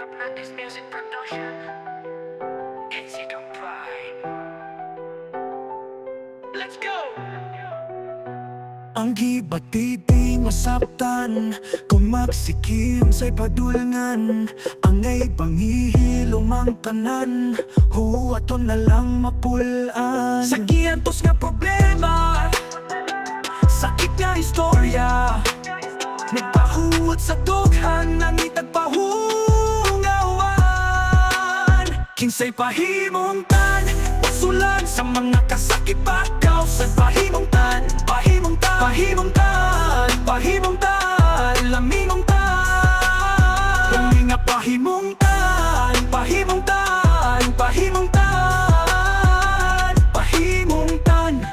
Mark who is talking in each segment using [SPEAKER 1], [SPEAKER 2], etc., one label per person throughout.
[SPEAKER 1] Practice music production. It's it on pride. Let's go!
[SPEAKER 2] Ang gibat di masabtan kung magsikim sa'y padulngan. Angay panghihilom ang tanan, huwaton na lang mapulaan. Sa giantos nga problema, sakit nga istorya, nagpahuwat sa dughan na nitagpahungawan. Kinsay pahimungtan, usulan sa mga kasakit pagkaw sa pahimungtan. Pahimungtan, pahimungtan, lamingungtan. Laminga pahimungtan, pahimungtan, pahimungtan, pahimungtan.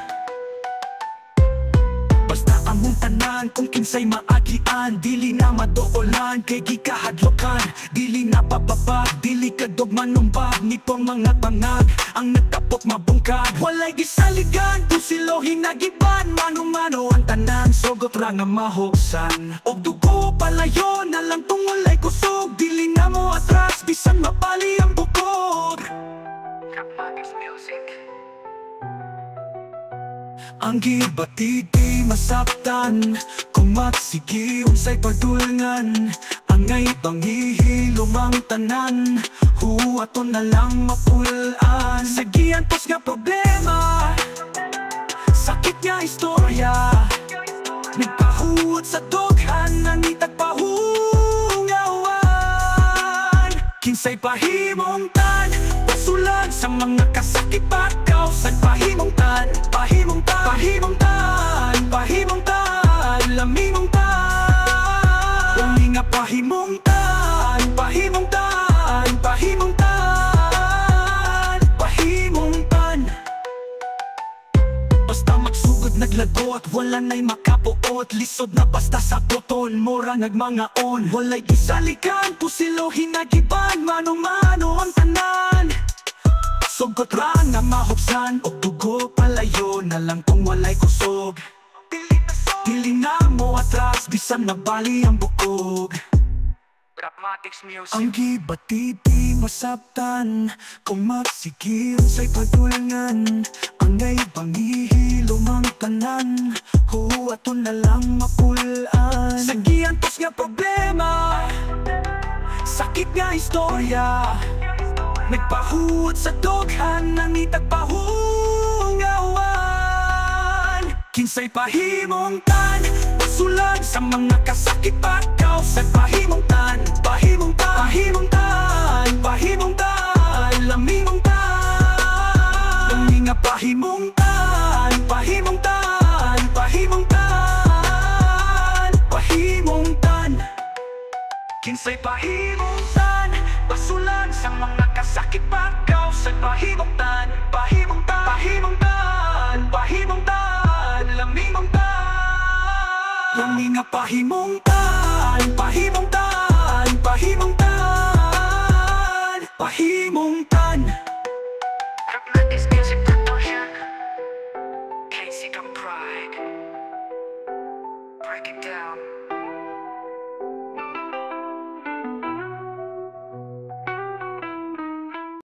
[SPEAKER 2] Basta among tanan kung kinsay maagian, dili na madoolan kay gikahadlokan. Dili na pababa, dili kadog manumbag, nitong mga bangag ang nagtapok mabungkag. Walay gisaligan, pusilo hinagiban, mano-mano ang tanan, sogot ra nga mahuksan. Og dugo palayo na lang tung walay kusog, dili na mo atras bisan mapali ang bukod.
[SPEAKER 1] Practice music.
[SPEAKER 2] Ang gibat di masabtan kung magsigi unsay padulngan. Angay panghihilom ang tanan, huwaton na lang mapulaan. Sa giantos nga problema, sakit nga istorya, nagpahuwat sa dughan na nitagpahungawan. Kinsay pahimungtan, usulan sa mga kasakit pagkaw sa pahimungtan. Pahimungtan, pahimungtan, pahimungtan, lamingungtan. Laminga pahimungtan, pahimungtan, pahimungtan, pahimungtan. Basta magsugod naglagot, wala na'y makapuot. Lisod na basta sa boton, mora nagmangaon. Walay gisalikan, pusilo hinagiban, mano-mano ang tanan. Sugot ra nga mahuksan, og dugo palayo na lang kung walay kusog. Dili na mo atras, bisan nabali ang bukog.
[SPEAKER 1] Practice music.
[SPEAKER 2] Ang gibat di masabtan kung magsigil sa'y padulngan. Angay panghihilom ang tanan, huwaton na lang mapulaan. Sa giantos nga problema, sakit nga istorya, nagpahuwat sa dughan na nitagpahungawan. Kinsay pahimungtan, usulan sa mga kasakit pagkaw sa pahimungtan. Pahimungtan, pahimungtan, pahimungtan, lamingungtan. Laminga pahimungtan, pahimungtan, pahimungtan, pahimungtan. Kinsay pahimungtan, basulan sa mga kasakit pagkaw sa pahimungtan. Pahimungtan, pahimungtan, pahimungtan, lamingungtan. Laminga pahimungtan, pahimungtan, pahimungtan, pahimungtan.
[SPEAKER 1] Practice music production. It's it on pride. Break it down.